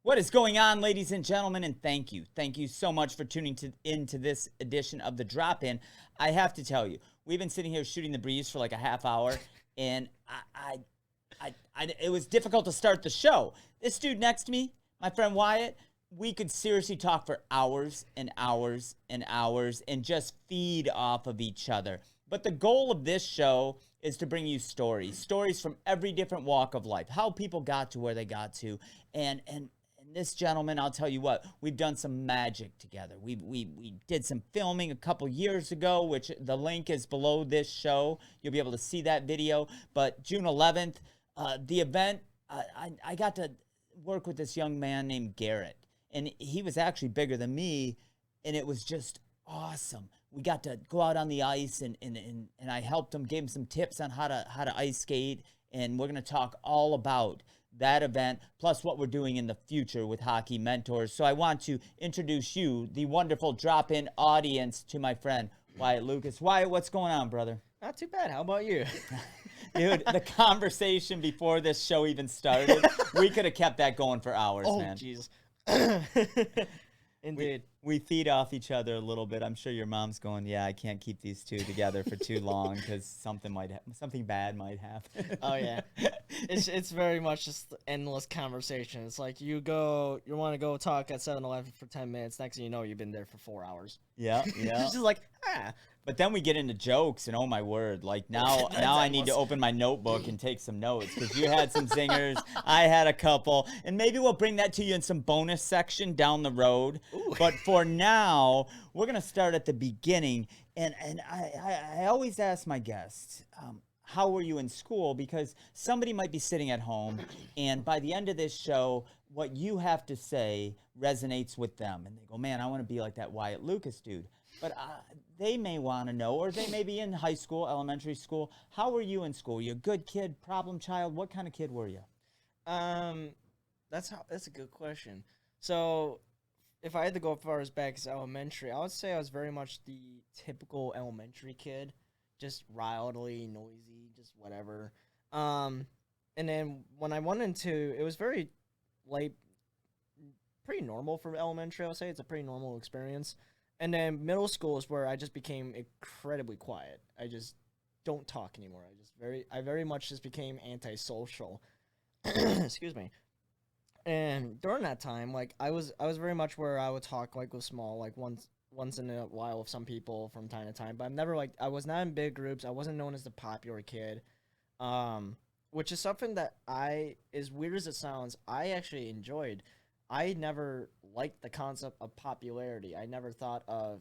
What is going on, ladies and gentlemen? And thank you. Thank you so much for tuning into this edition of The Drop-In. I have to tell you, we've been sitting here shooting the breeze for like a half hour, and it was difficult to start the show. This dude next to me, my friend Wyatt, we could seriously talk for hours and hours and hours and just feed off of each other. But the goal of this show is to bring you stories from every different walk of life, how people got to where they got to, and this gentleman, I'll tell you what, we've done some magic together. We did some filming a couple years ago, which the link is below this show. You'll be able to see that video. But June 11th, the event, I got to work with this young man named Garold, and he was actually bigger than me, and it was just awesome. We got to go out on the ice, and I helped him, gave him some tips on how to ice skate, and we're going to talk all about that event, plus what we're doing in the future with Hockey Mentors. So I want to introduce you, the wonderful drop-in audience, to my friend, Wyatt Lucas. Wyatt, what's going on, brother? Not too bad. How about you? Dude, the conversation before this show even started, we could have kept that going for hours, man. Oh, jeez. Indeed. We feed off each other a little bit. I'm sure your mom's going, yeah, I can't keep these two together for too long because something bad might happen. Oh, yeah. It's very much just endless conversation. It's like you want to go talk at 7-Eleven for 10 minutes. Next thing you know, you've been there for 4 hours. Yeah. It's just like, But then we get into jokes, and oh my word, like now I need to open my notebook and take some notes because you had some zingers, I had a couple, and maybe we'll bring that to you in some bonus section down the road. Ooh. But for now, we're gonna start at the beginning, and I always ask my guests, how were you in school? Because somebody might be sitting at home, and by the end of this show, what you have to say resonates with them, and they go, man, I want to be like that Wyatt Lucas dude. But they may want to know, or they may be in high school, elementary school. How were you in school? You a good kid, problem child? What kind of kid were you? That's a good question. So, if I had to go as far as back as elementary, I would say I was very much the typical elementary kid, just wildly noisy, just whatever. And then when I went into, it was very pretty normal for elementary. I would say it's a pretty normal experience. And then middle school is where I just became incredibly quiet. I just don't talk anymore. I very much just became antisocial. Excuse me. And during that time, like I was very much where I would talk like with small, like once in a while with some people from time to time. But I was not in big groups. I wasn't known as the popular kid. Which is something that as weird as it sounds, I actually enjoyed. I never liked the concept of popularity. I never thought of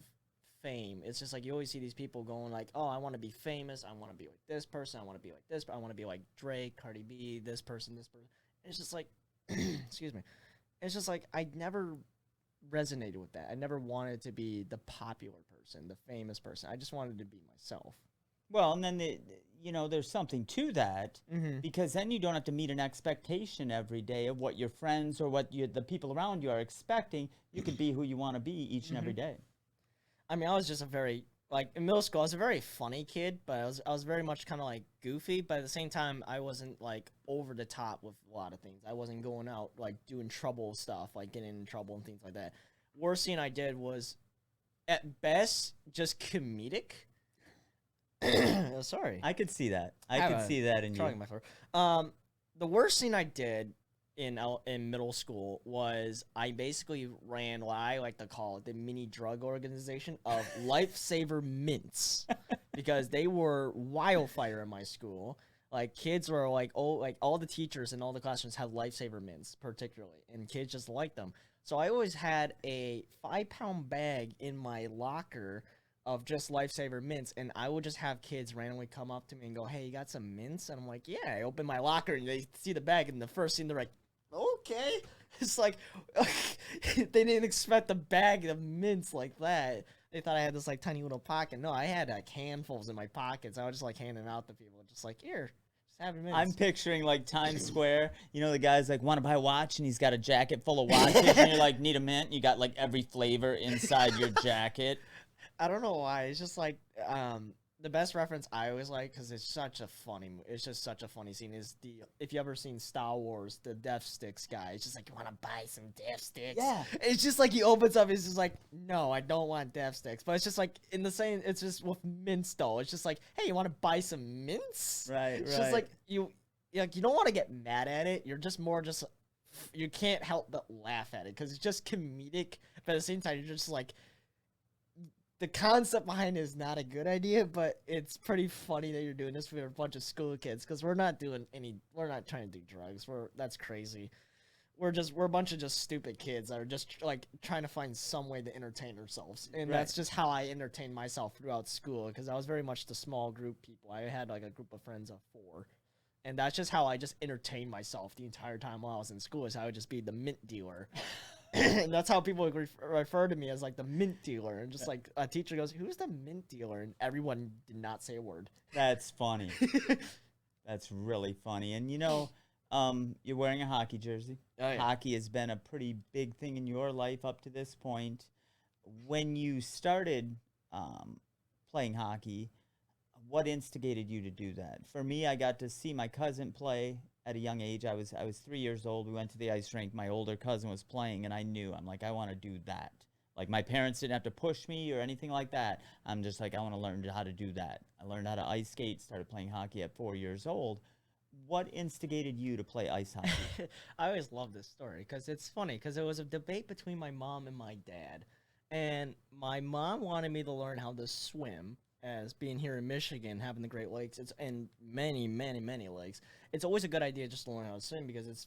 fame. It's just like you always see these people going like, oh, I want to be famous. I want to be like this person. I want to be like this. I want to be like Drake, Cardi B, this person. It's just like, excuse me. It's just like I never resonated with that. I never wanted to be the popular person, the famous person. I just wanted to be myself. Well, and then there's something to that because then you don't have to meet an expectation every day of what your friends or what the people around you are expecting. You could be who you want to be each and every day. I mean, I was just in middle school, I was a very funny kid, but I was very much kind of like goofy, but at the same time, I wasn't like over the top with a lot of things. I wasn't going out like doing trouble stuff, like getting in trouble and things like that. Worst thing I did was, at best, just comedic. Sorry. I could see that. I could see that in you. My throat. The worst thing I did in middle school was I basically ran what I like to call the mini drug organization of Lifesaver Mints because they were wildfire in my school. Like kids were like all the teachers in all the classrooms had Lifesaver Mints particularly, and kids just liked them. So I always had a 5-pound bag in my locker of just Lifesaver Mints, and I would just have kids randomly come up to me and go, hey, you got some mints? And I'm like, yeah. I open my locker, and they see the bag, and the first thing they're like, okay. It's like, they didn't expect a bag of mints like that. They thought I had this, like, tiny little pocket. No, I had, like, handfuls in my pockets. I was just, like, handing out to people, just like, here, just have your mints. I'm picturing, like, Times Square. You know, the guy's like, want to buy a watch? And he's got a jacket full of watches, and you're like, need a mint? You got, like, every flavor inside your jacket. I don't know why. It's just like the best reference I always like, because it's just such a funny scene, is if you ever seen Star Wars, the Death Sticks guy. It's just like, you want to buy some Death Sticks? Yeah. It's just like he opens up, he's just like, no, I don't want Death Sticks. But it's just like, in the same, it's just with mints though. It's just like, hey, you want to buy some mints? Right, It's just like, you don't want to get mad at it. You're just more just, you can't help but laugh at it, because it's just comedic. But at the same time, you're just like, the concept behind it is not a good idea, but it's pretty funny that you're doing this for a bunch of school kids, because we're not trying to do drugs. That's crazy. We're a bunch of just stupid kids that are just like trying to find some way to entertain ourselves. And Right. that's just how I entertained myself throughout school, because I was very much the small group people. I had like a group of friends of 4. And that's just how I just entertained myself the entire time while I was in school, is I would just be the mint dealer. And that's how people would refer to me, as like the mint dealer. And just like a teacher goes, who's the mint dealer? And everyone did not say a word. That's funny. That's really funny. And you're wearing a hockey jersey. Oh, yeah. Hockey has been a pretty big thing in your life up to this point. When you started playing hockey, what instigated you to do that? For me, I got to see my cousin play at a young age. I was 3 years old. We went to the ice rink. My older cousin was playing, and I'm like, I want to do that. Like, my parents didn't have to push me or anything like that. I'm just like, I want to learn how to do that. I learned how to ice skate, started playing hockey at 4 years old. What instigated you to play ice hockey? I always love this story, because it's funny, because it was a debate between my mom and my dad. And my mom wanted me to learn how to swim, as being here in Michigan, having the Great Lakes, and many, many, many lakes. It's always a good idea just to learn how to swim, because it's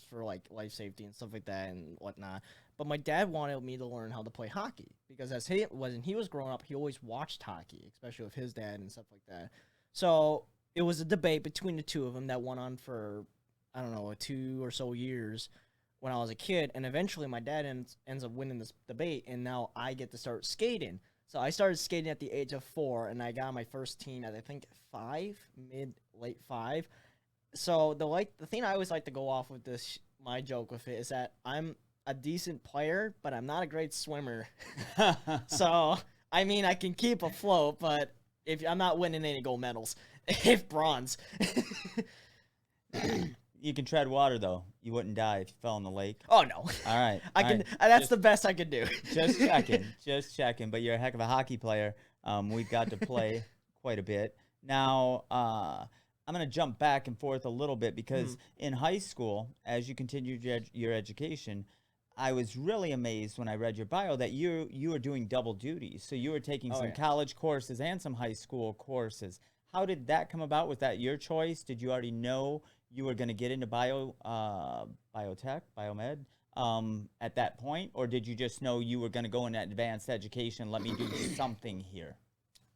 for like life safety and stuff like that and whatnot. But my dad wanted me to learn how to play hockey, because when he was growing up, he always watched hockey, especially with his dad and stuff like that. So it was a debate between the two of them that went on for, I don't know, 2 or so years when I was a kid. And eventually my dad ends up winning this debate, and now I get to start skating. So I started skating at the age of 4, and I got my first team at, I think, 5, late 5. So the thing I always like to go off with this, my joke with it, is that I'm a decent player, but I'm not a great swimmer. So, I mean, I can keep afloat, but if I'm not winning any gold medals, if bronze. You can tread water, though. You wouldn't die if you fell in the lake. Oh, no. All right. That's the best I could do. Just checking. But you're a heck of a hockey player. We've got to play quite a bit. Now, I'm going to jump back and forth a little bit, because in high school, as you continued your education, I was really amazed when I read your bio that you were doing double duty. So you were taking some college courses and some high school courses. How did that come about? Was that your choice? Did you already know you were going to get into biotech, biomed at that point? Or did you just know you were going to go into advanced education, let me do something here?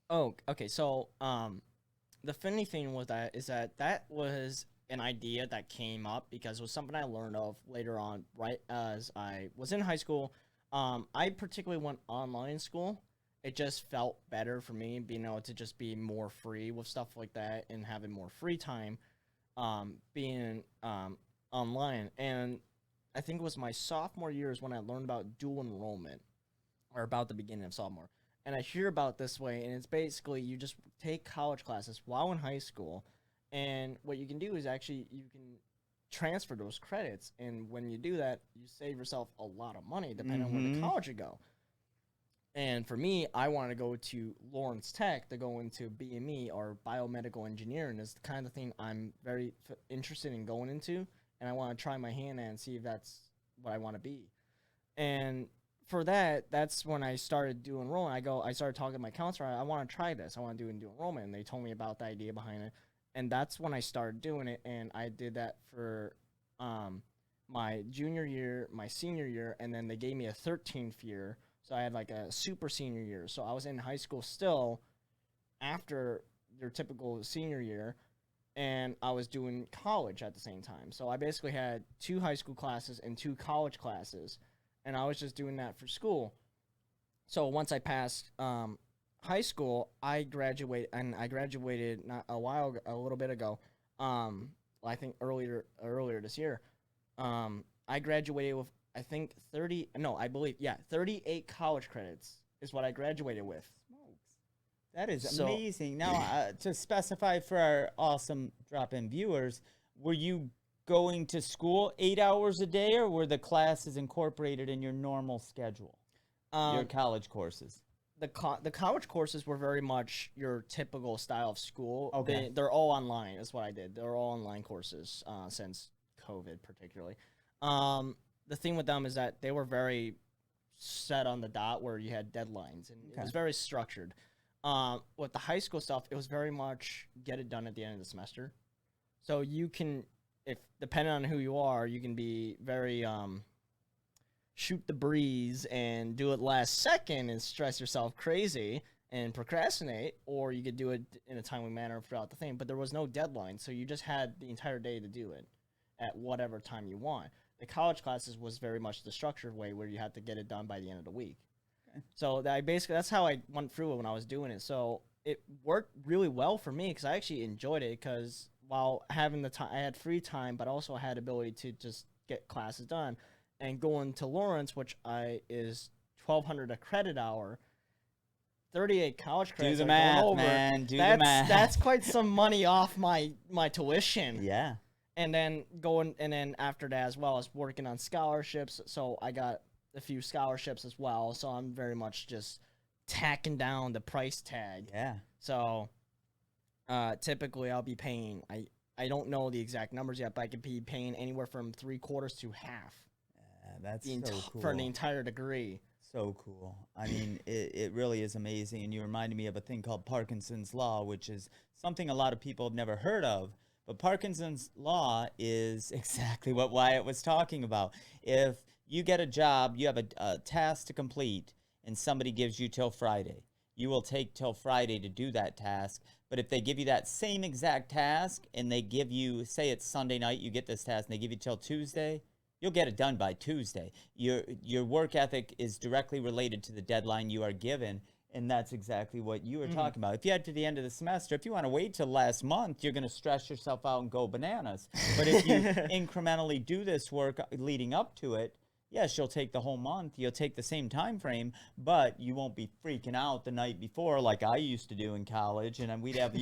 Oh, okay. So the funny thing with that is that was an idea that came up because it was something I learned of later on, right as I was in high school. I particularly went online school. It just felt better for me being able to just be more free with stuff like that and having more free time being online. And I think it was my sophomore year is when I learned about dual enrollment, or about the beginning of sophomore. And I hear about this way, and it's basically you just take college classes while in high school, and what you can do is actually you can transfer those credits, and when you do that, you save yourself a lot of money depending on where the college you go. And for me, I want to go to Lawrence Tech to go into BME, or biomedical engineering, is the kind of thing I'm very interested in going into, and I want to try my hand at and see if that's what I want to be. And for that's when I started doing enrollment. I started talking to my counselor. I want to try this. I want to do enrollment, and they told me about the idea behind it, and that's when I started doing it. And I did that for my junior year, my senior year, and then they gave me a 13th year. So I had like a super senior year. So I was in high school still after your typical senior year, and I was doing college at the same time. So I basically had 2 high school classes and 2 college classes, and I was just doing that for school. So once I passed high school, I graduated not a little bit ago. I think earlier this year. I graduated with, I think 38 college credits is what I graduated with. Smokes. That is So amazing. Now, to specify for our awesome drop-in viewers, were you going to school 8 hours a day, or were the classes incorporated in your normal schedule, your um, college courses? the college courses were very much your typical style of school. Okay. They're all online. Is what I did. They're all online courses since COVID, particularly. The thing with them is that they were very set on the dot, where you had deadlines, and it Okay. was very structured. With the high school stuff, it was very much get it done at the end of the semester. So you can, if depending on who you are, you can be very shoot the breeze and do it last second and stress yourself crazy and procrastinate, or you could do it in a timely manner throughout the thing. But there was no deadline, so you just had the entire day to do it at whatever time you want. The college classes was very much the structured way, where you had to get it done by the end of the week. Okay. So that's how I went through it when I was doing it. So it worked really well for me because I actually enjoyed it. Because while having the time, I had free time, but also had ability to just get classes done. And going to Lawrence, which is 1,200 a credit hour, 38 college credits. Do the are math, going over. man. Do the That's math. that's quite some money off my tuition. Yeah. And then after that as well as working on scholarships. So I got a few scholarships as well. So I'm very much just tacking down the price tag. Yeah. So typically I'll be paying, I don't know the exact numbers yet, but I could be paying anywhere from 3/4 to half That's so cool. for the entire degree. So cool. I mean, it really is amazing. And you reminded me of a thing called Parkinson's Law, which is something a lot of people have never heard of. But Parkinson's Law is exactly what Wyatt was talking about. If you get a job, you have a task to complete, and somebody gives you till Friday, you will take till Friday to do that task. But if they give you that same exact task and they give you, say it's Sunday night, you get this task, and they give you till Tuesday, you'll get it done by Tuesday. Your work ethic is directly related to the deadline you are given, and that's exactly what you were talking about. If you had to the end of the semester, if you want to wait till last month, you're going to stress yourself out and go bananas. But if you incrementally do this work leading up to it, yes, you'll take the whole month. You'll take the same time frame, but you won't be freaking out the night before like I used to do in college. And then we'd have,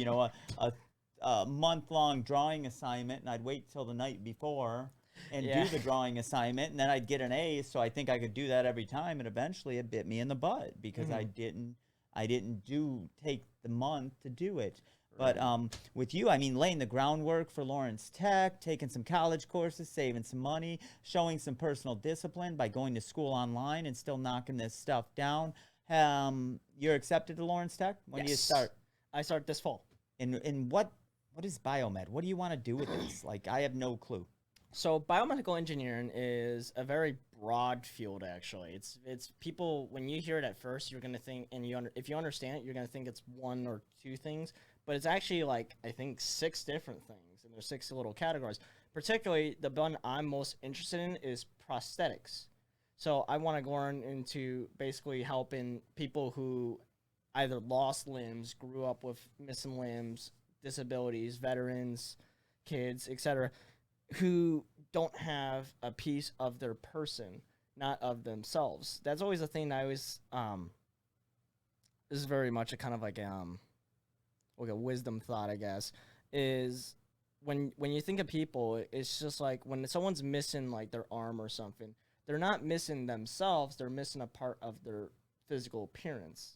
a month-long drawing assignment, and I'd wait till the night before and do the drawing assignment, and then I'd get an A. So I think I could do that every time, and eventually it bit me in the butt because I didn't take the month to do it. But with you, I mean, laying the groundwork for Lawrence Tech, taking some college courses, saving some money, showing some personal discipline by going to school online and still knocking this stuff down. You're accepted to Lawrence Tech? When do you start? I start this fall. And what is biomed? What do you want to do with this? Like, I have no clue. So biomedical engineering is a very broad field. Actually, it's people, when you hear it at first, you're gonna think, and if you understand it, you're gonna think it's one or two things, but it's actually like I think 6 different things, and there's 6 little categories. Particularly, the one I'm most interested in is prosthetics. So I want to go on into basically helping people who either lost limbs, grew up with missing limbs, disabilities, veterans, kids, etc., who don't have a piece of their person, not of themselves. That's always a thing that I always this is very much a kind of like a wisdom thought, I guess, is when you think of people, it's just like when someone's missing like their arm or something, they're not missing themselves, they're missing a part of their physical appearance.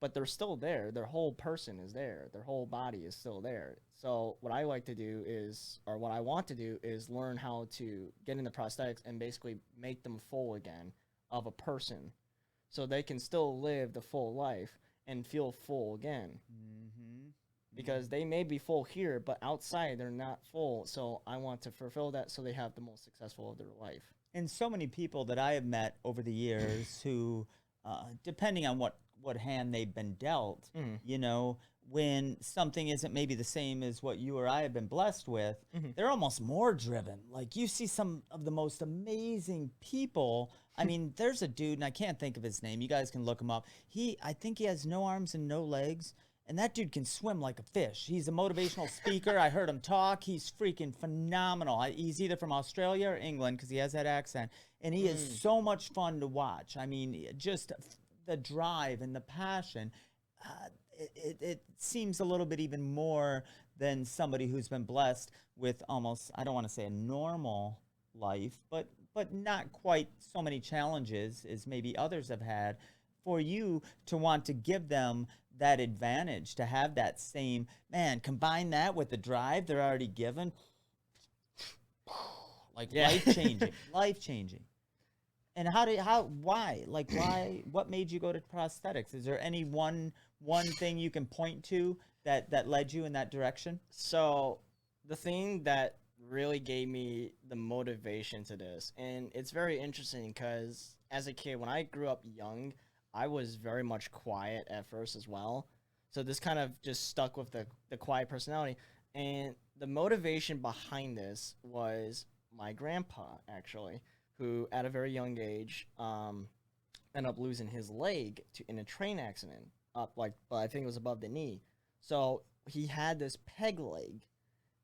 But they're still there. Their whole person is there. Their whole body is still there. So what I like to do is, or what I want to do is learn how to get into prosthetics and basically make them full again of a person, so they can still live the full life and feel full again. Because they may be full here, but outside they're not full. So I want to fulfill that so they have the most successful of their life. And so many people that I have met over the years who, depending on what hand they've been dealt, when something isn't maybe the same as what you or I have been blessed with, they're almost more driven. Like, you see some of the most amazing people. I mean, there's a dude, and I can't think of his name. You guys can look him up. I think he has no arms and no legs, and that dude can swim like a fish. He's a motivational speaker. I heard him talk. He's freaking phenomenal. He's either from Australia or England because he has that accent, and he is so much fun to watch. I mean, just the drive and the passion. it seems a little bit even more than somebody who's been blessed with almost, I don't want to say a normal life, but not quite so many challenges as maybe others have had, for you to want to give them that advantage, to have that same, man, combine that with the drive they're already given, like life changing, life changing. And why, what made you go to prosthetics? Is there any one thing you can point to that led you in that direction? So the thing that really gave me the motivation to this, and it's very interesting because as a kid, when I grew up young, I was very much quiet at first as well. So this kind of just stuck with the quiet personality. And the motivation behind this was my grandpa, actually, who at a very young age ended up losing his leg in a train accident, but I think it was above the knee. So he had this peg leg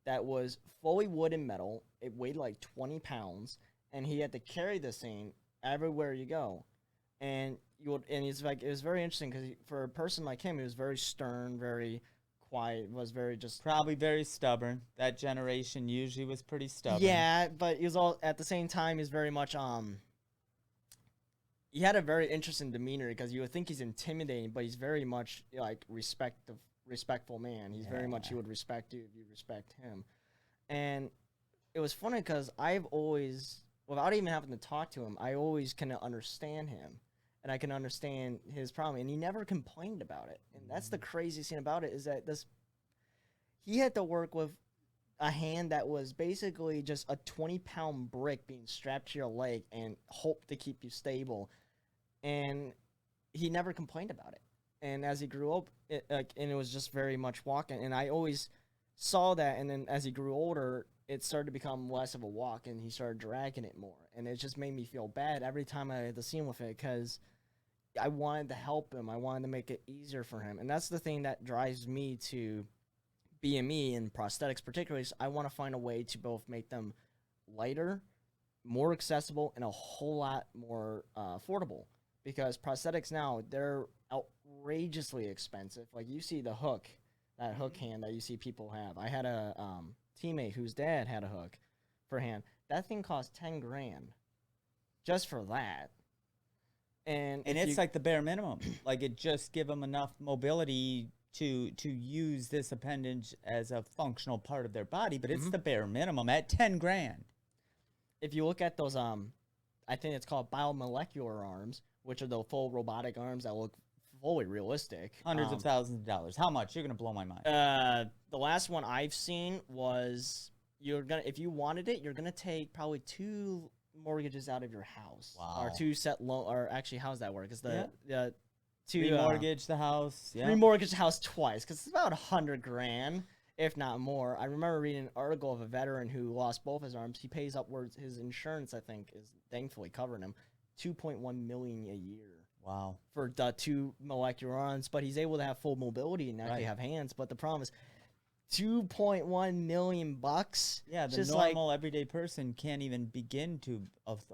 that was fully wood and metal. It weighed like 20 pounds, and he had to carry this thing everywhere you go. And it's like, it was very interesting because for a person like him, he was very stern, very quiet, was very just probably very stubborn. That generation usually was pretty stubborn. Yeah, but he was all at the same time. He's very much he had a very interesting demeanor because you would think he's intimidating, but he's very much like respectful man. He's very much, he would respect you if you respect him. And it was funny because I've always, without even having to talk to him, I always kind of understand him. And I can understand his problem, and he never complained about it. And that's the craziest thing about it, is that he had to work with a hand that was basically just a 20-pound brick being strapped to your leg and hope to keep you stable. And he never complained about it. And as he grew up, and it was just very much walking. And I always saw that, and then as he grew older, it started to become less of a walk, and he started dragging it more. And it just made me feel bad every time I had to see him with it, because I wanted to help him. I wanted to make it easier for him. And that's the thing that drives me to BME and prosthetics particularly. Is I want to find a way to both make them lighter, more accessible, and a whole lot more affordable. Because prosthetics now, they're outrageously expensive. Like, you see the hook, that hook hand that you see people have. I had a teammate whose dad had a hook for hand. That thing cost 10 grand just for that. And it's like the bare minimum. Like, it just give them enough mobility to use this appendage as a functional part of their body, but it's the bare minimum at 10 grand. If you look at those, I think it's called biomolecular arms, which are the full robotic arms that look fully realistic. Hundreds of thousands of dollars. How much? You're going to blow my mind. The last one I've seen was, if you wanted it, you're going to take probably 2 mortgages out of your house. Wow. Or 2 set loan, or actually, how's that work? Is the remortgage the house. Yeah. Remortgage the house twice, because it's about 100 grand, if not more. I remember reading an article of a veteran who lost both his arms. He pays upwards, his insurance, I think, is thankfully covering him, $2.1 million a year. Wow. For the 2 molecular arms, but he's able to have full mobility and actually have hands. But the problem is, $2.1 million. Yeah, the normal everyday person can't even begin to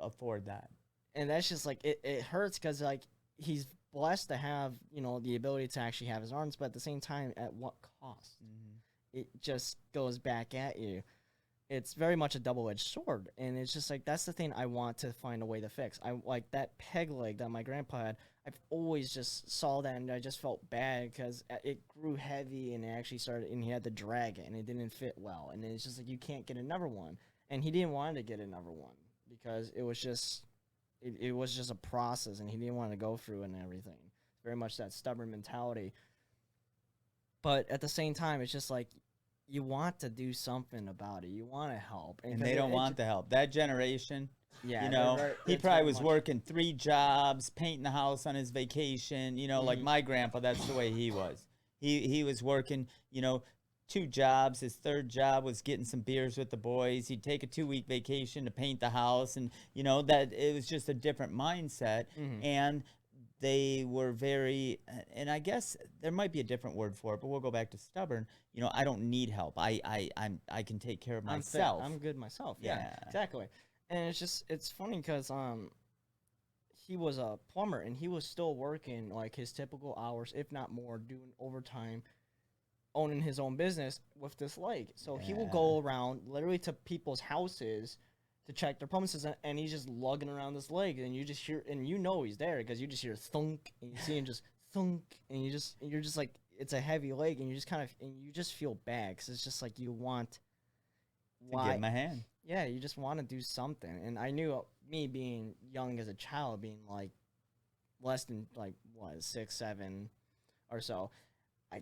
afford that. And that's just like, it hurts because like he's blessed to have, the ability to actually have his arms, but at the same time, at what cost? It just goes back at you. It's very much a double-edged sword, and it's just like, that's the thing I want to find a way to fix. I like that peg leg that my grandpa had. I've always just saw that, and I just felt bad because it grew heavy, and it actually started, and he had to drag it, and it didn't fit well, and it's just like, you can't get another one. And he didn't want to get another one because it was just a process, and he didn't want to go through it and everything. Very much that stubborn mentality. But at the same time, it's just like, you want to do something about it. You want to help. And they don't want the help. That generation, yeah, he probably was working 3 jobs, painting the house on his vacation. Like my grandpa, that's the way he was. He was working, 2 jobs. His 3rd job was getting some beers with the boys. He'd take a 2-week vacation to paint the house. And, that it was just a different mindset. And they were very, and I guess there might be a different word for it, but we'll go back to stubborn. I don't need help. I can take care of myself. I'm good myself. Yeah, exactly. And it's funny because he was a plumber, and he was still working like his typical hours, if not more, doing overtime, owning his own business with this leg. So he will Yeah. go around literally to people's houses to check their plumbing system, and he's just lugging around this leg, and you just hear, and you know he's there because you just hear thunk, and you see him just thunk, and you're just like, it's a heavy leg, and you just kind of, and you just feel bad because it's just like you want, To give him a hand. yeah, you just want to do something. And I knew me being young as a child, being like less than like what 6, 7 or so,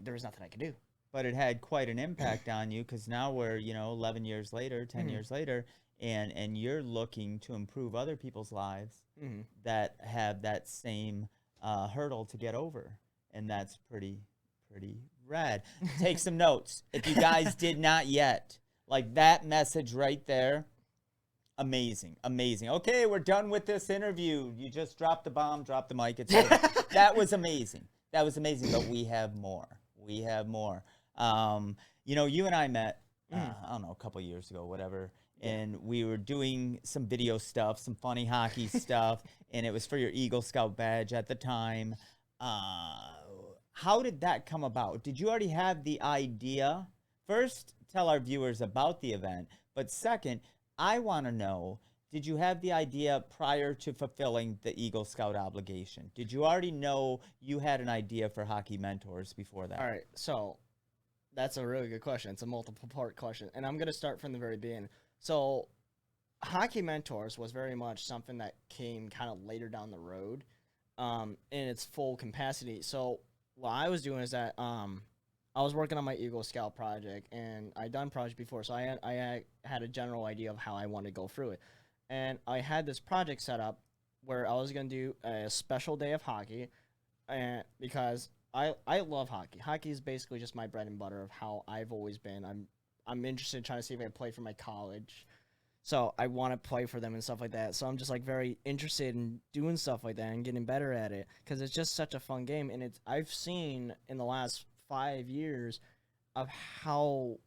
there was nothing I could do. But it had quite an impact on you because now we're, 11 years later, 10 years later, and you're looking to improve other people's lives that have that same hurdle to get over. And that's pretty rad. Take some notes. If you guys did not yet, like that message right there, amazing. Okay, we're done with this interview. You just dropped the bomb, dropped the mic. It's over. That was amazing. But we have more. You and I met, I don't know, a couple years ago, whatever, and we were doing some video stuff, some funny hockey stuff, and it was for your Eagle Scout badge at the time. How did that come about? Did you already have the idea? First, tell our viewers about the event, but second, I want to know, did you have the idea prior to fulfilling the Eagle Scout obligation? Did you already know you had an idea for Hockey Mentors before that? All right, so that's a really good question. It's a multiple part question, and I'm going to start from the very beginning. So Hockey Mentors was very much something that came kind of later down the road in its full capacity. So what I was doing is that I was working on my Eagle Scout project, and I'd done project before, so I had a general idea of how I wanted to go through it. And I had this project set up where I was going to do a special day of hockey, and because I love hockey. Hockey is basically just my bread and butter of how I've always been. I'm interested in trying to see if I can play for my college. So I want to play for them and stuff like that. So I'm just like very interested in doing stuff like that and getting better at it because it's just such a fun game. And I've seen in the last 5 years of how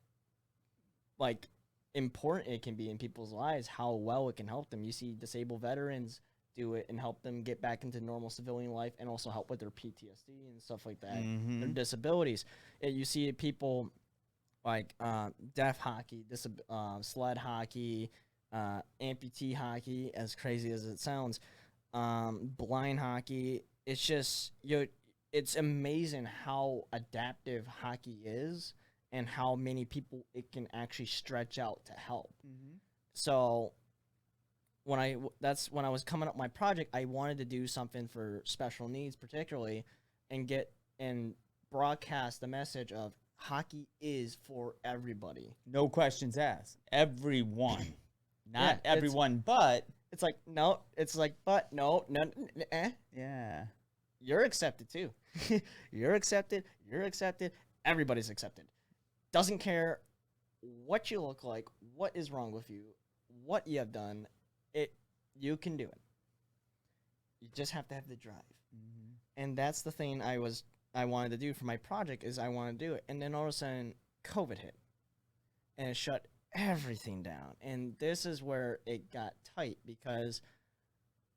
like important it can be in people's lives, how well it can help them. You see disabled veterans do it and help them get back into normal civilian life and also help with their PTSD and stuff like that, their disabilities. You see people like deaf hockey, sled hockey, amputee hockey, as crazy as it sounds, blind hockey. It's just, it's amazing how adaptive hockey is and how many people it can actually stretch out to help. So when I was coming up with my project, I wanted to do something for special needs particularly and broadcast the message of hockey is for everybody. No questions asked. Everyone. Not Yeah, everyone, but. It's like, no. It's like, but no. Yeah. You're accepted too. You're accepted. Everybody's accepted. Doesn't care what you look like, what is wrong with you, what you have done. You can do it. You just have to have the drive. And that's the thing I wanted to do for my project is I wanted to do it. And then all of a sudden, COVID hit. And it shut everything down. And this is where it got tight because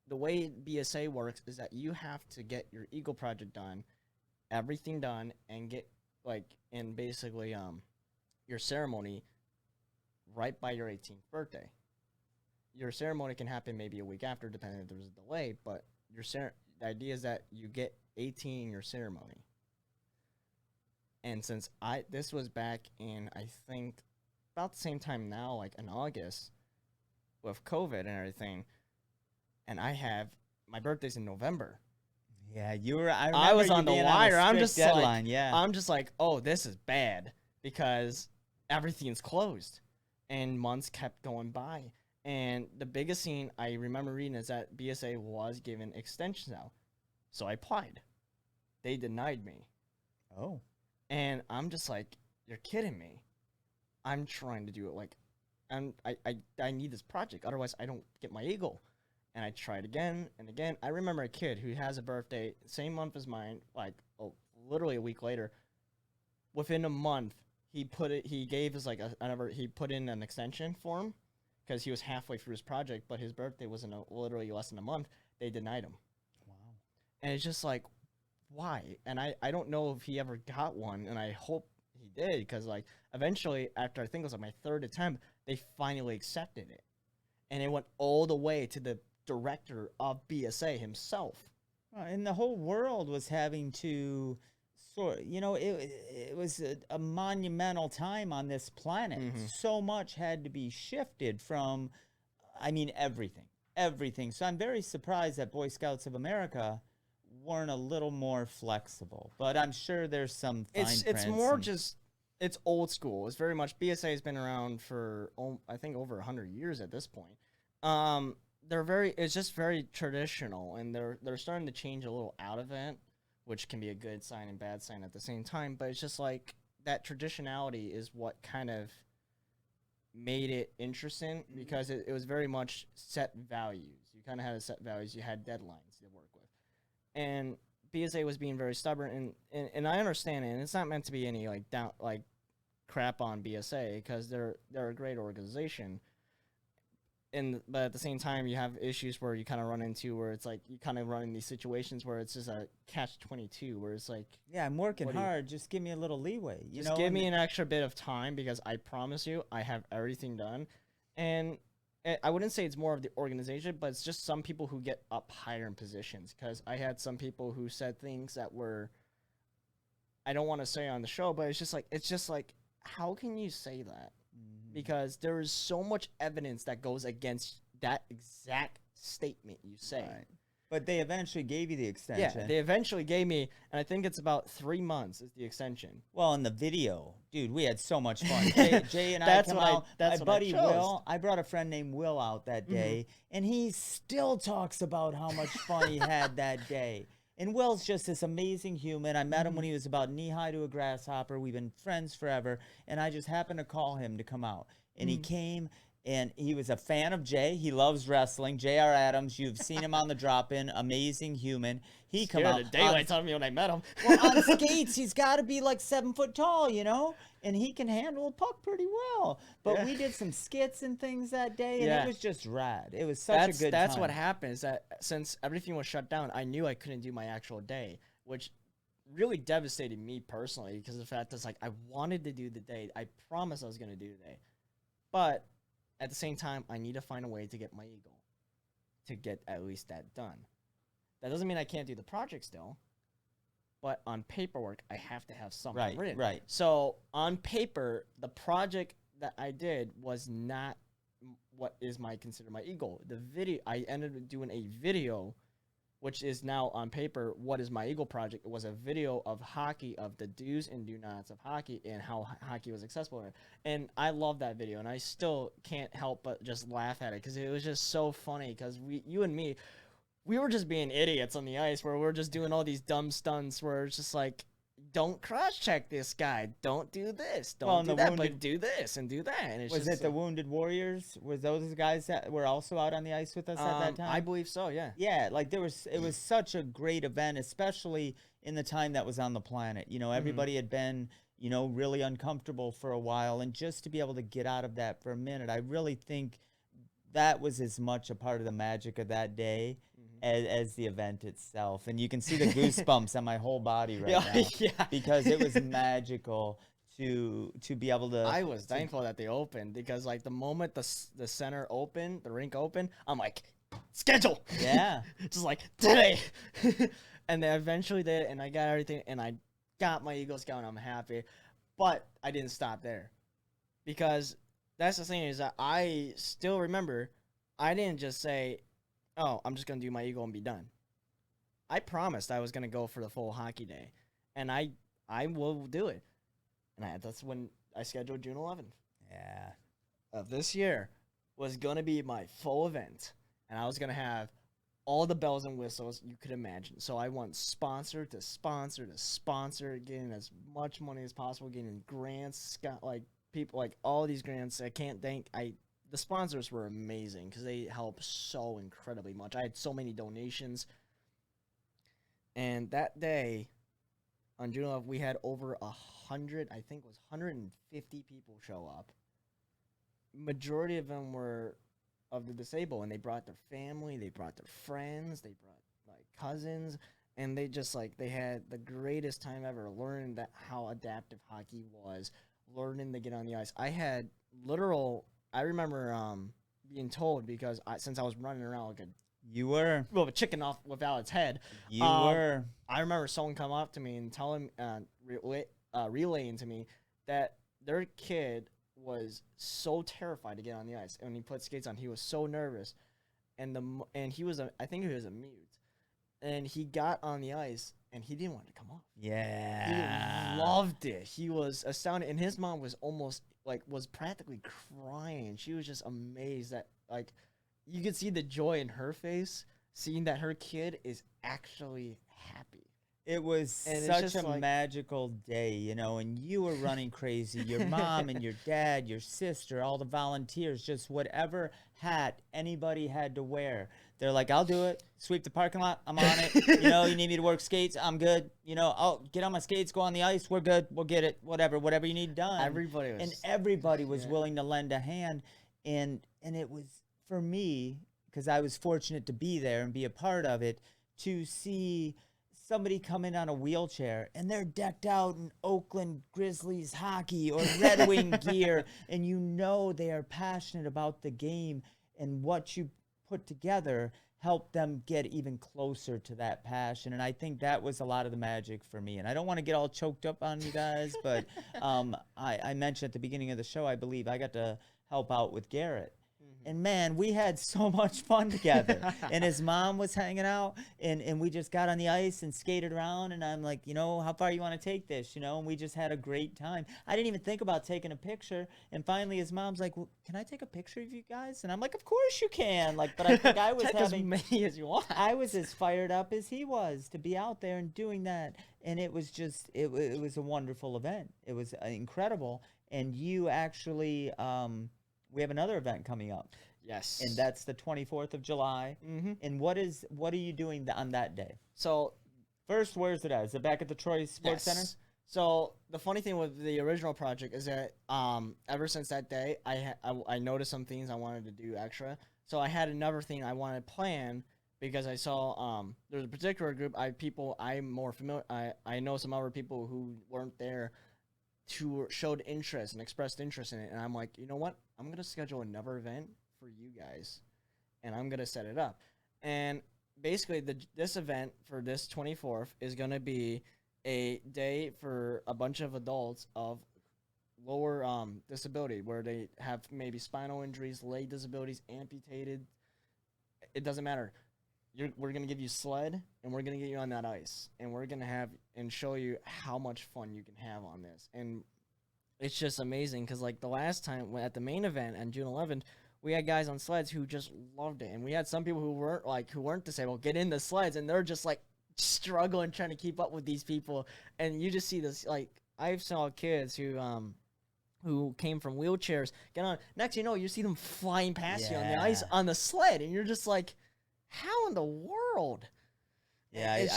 the way BSA works is that you have to get your Eagle project done, everything done, and get and basically your ceremony right by your 18th birthday. Your ceremony can happen maybe a week after, depending if there's a delay, but the idea is that you get 18 in your ceremony. And since this was back in, I think, about the same time now, like in August, with COVID and everything, and my birthday's in November. Yeah, you were. I was on the wire. I'm just deadline. I'm just like, oh, this is bad because everything's closed, and months kept going by. And the biggest thing I remember reading is that BSA was given extensions out, so I applied. They denied me. Oh, and I'm just like, you're kidding me. I'm trying to do it I need this project, otherwise I don't get my Eagle. And I tried again and again. I remember a kid who has a birthday same month as mine, literally a week later. Within a month, he put in an extension form because he was halfway through his project, but his birthday was in literally less than a month. They denied him. And it's just like, why? And I don't know if he ever got one, and I hope he did, because like eventually, after I think it was like my third attempt, they finally accepted it, and it went all the way to the director of BSA himself. And the whole world was having to it was a monumental time on this planet. So much had to be shifted from, I mean, everything. So I'm very surprised that Boy Scouts of America weren't a little more flexible, but I'm sure there's some fine It's prints more just, it's old school. It's very much, BSA has been around for I think over 100 years at this point. It's just very traditional, and they're starting to change a little out of it, which can be a good sign and bad sign at the same time. But it's just like that traditionality is what kind of made it interesting, because it was very much set values. You kind of had to set values. You had deadlines to work with, and BSA was being very stubborn, and I understand it. And it's not meant to be any like down like crap on BSA, because they're a great organization. But at the same time, you have issues where you kind of run into where it's like you kind of run in these situations where it's just a catch-22, where it's like, yeah, I'm working hard. Just give me a little leeway. Just give me an extra bit of time, because I promise you, I have everything done. And I wouldn't say it's more of the organization, but it's just some people who get up higher in positions. Because I had some people who said things that were, I don't want to say on the show, but it's just like, how can you say that? Because there is so much evidence that goes against that exact statement you say. Right. But they eventually gave you the extension. Yeah, they eventually gave me, and I think it's about 3 months is the extension. Well, in the video, dude, we had so much fun. Jay and That's I come what out. that's My what I buddy chose. Will, I brought a friend named Will out that day, and he still talks about how much fun he had that day. And Will's just this amazing human. I met him when he was about knee-high to a grasshopper. We've been friends forever, and I just happened to call him to come out. And he came, and he was a fan of Jay. He loves wrestling. J.R. Adams, you've seen him on the drop-in. Amazing human. He come out. The daylight on me when I met him. Well, on skates, he's got to be like 7 foot tall, and he can handle a puck pretty well. But we did some skits and things that day, and it was just rad. It was such a good That's time. what happened, is that since everything was shut down, I knew I couldn't do my actual day, which really devastated me personally, because of the fact that I wanted to do the day. I promised I was going to do the day. But at the same time, I need to find a way to get my eagle, to get at least that done. That doesn't mean I can't do the project still, but on paperwork, I have to have something written. Right. So on paper, the project that I did was not what is considered my eagle. The video, I ended up doing a video, which is now on paper what is my eagle project. It was a video of hockey, of the do's and do nots of hockey, and how hockey was accessible. And I love that video, and I still can't help but just laugh at it, because it was just so funny, because you and me, we were just being idiots on the ice, where we're just doing all these dumb stunts where it's just like, don't cross-check this guy, don't do this, don't do that, but do this and do that. And it's was it the Wounded Warriors? Was those the guys that were also out on the ice with us at that time? I believe so, yeah. Yeah, like it was such a great event, especially in the time that was on the planet. Everybody had been, really uncomfortable for a while, and just to be able to get out of that for a minute, I really think that was as much a part of the magic of that day as the event itself. And you can see the goosebumps on my whole body right now. Because it was magical to be able to. I was thankful that they opened, because the moment the center opened, the rink opened, I'm like, schedule. Yeah. Just like today. And they eventually did, and I got everything, and I got my Eagle Scout, and I'm happy. But I didn't stop there, because that's the thing, is that I still remember, I didn't just say, oh, I'm just going to do my Eagle and be done. I promised I was going to go for the full hockey day, and I will do it. And that's when I scheduled June 11th. Yeah. Of this year was going to be my full event, and I was going to have all the bells and whistles you could imagine. So I went sponsor to sponsor to sponsor, getting as much money as possible, getting grants, people, all these grants. I can't thank, the sponsors were amazing, because they helped so incredibly much. I had so many donations. And that day, on June 11th, we had over 100, I think it was 150 people show up. Majority of them were of the disabled, and they brought their family, they brought their friends, they brought cousins. and they just like they had the greatest time ever learning that how adaptive hockey was, learning to get on the ice. I remember being told because since I was running around like a You were. well, a chicken off without its head. You were. I remember someone come up to me and telling, relaying to me that their kid was so terrified to get on the ice, and when he put skates on, he was so nervous, and I think he was a mute, and he got on the ice and he didn't want to come off. Yeah. He loved it. He was astounded, and his mom was was practically crying. She was just amazed that like you could see the joy in her face, seeing that her kid is actually happy. It was such a magical day, you know, and you were running crazy. Your mom and your dad, your sister, all the volunteers, just whatever hat anybody had to wear. They're like, I'll do it. Sweep the parking lot. I'm on it. You know, you need me to work skates. I'm good. You know, I'll get on my skates, go on the ice. We're good. We'll get it. Whatever you need done. Everybody was willing to lend a hand. And it was, for me, because I was fortunate to be there and be a part of it, to see somebody come in on a wheelchair and they're decked out in Oakland Grizzlies hockey or Red Wing gear, and you know they are passionate about the game, and what you put together helped them get even closer to that passion. And I think that was a lot of the magic for me. And I don't want to get all choked up on you guys, but I mentioned at the beginning of the show, I believe I got to help out with Garrett. And man, we had so much fun together. And his mom was hanging out, and we just got on the ice and skated around. And I'm like, you know, how far you want to take this? You know, and we just had a great time. I didn't even think about taking a picture. And finally, his mom's like, well, can I take a picture of you guys? And I'm like, of course you can. Like, but I think I was having as many as you want. I was as fired up as he was to be out there and doing that. And it was just, it was a wonderful event. It was incredible. And you actually, we have another event coming up. Yes. And that's the 24th of July. Mm-hmm. And what are you doing on that day? So, first, where's it at? Is it back at the Troy Sports Center? So, the funny thing with the original project is that ever since that day, I noticed some things I wanted to do extra. So, I had another thing I wanted to plan because I saw there's a particular group I'm more familiar. I know some other people who weren't there who showed interest and expressed interest in it, and I'm like, you know what? I'm gonna schedule another event for you guys, and I'm gonna set it up. And basically, this event for this 24th is gonna be a day for a bunch of adults of lower disability, where they have maybe spinal injuries, leg disabilities, amputated. It doesn't matter. We're going to give you sled, and we're going to get you on that ice, and we're going to have and show you how much fun you can have on this. And it's just amazing because, like, the last time at the main event on June 11th, we had guys on sleds who just loved it. And we had some people who weren't disabled get in the sleds, and they're just, like, struggling trying to keep up with these people. And you just see this, like, I've saw kids who came from wheelchairs get on. Next you know, you see them flying past you on the ice on the sled, and you're just like, how in the world? Yeah,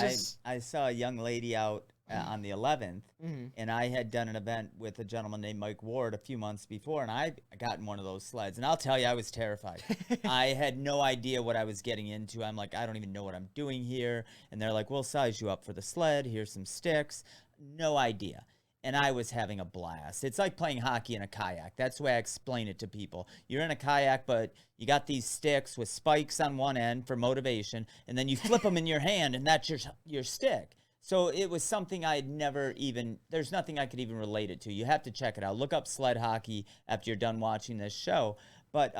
I saw a young lady out on the 11th, and I had done an event with a gentleman named Mike Ward a few months before, and I got in one of those sleds, and I'll tell you, I was terrified. I had no idea what I was getting into. I'm like, I don't even know what I'm doing here. And they're like, we'll size you up for the sled. Here's some sticks. No idea. And I was having a blast. It's like playing hockey in a kayak. That's the way I explain it to people. You're in a kayak, but you got these sticks with spikes on one end for motivation, and then you flip them in your hand, and that's your stick. So it was something I had never even, there's nothing I could even relate it to. You have to check it out. Look up sled hockey after you're done watching this show. But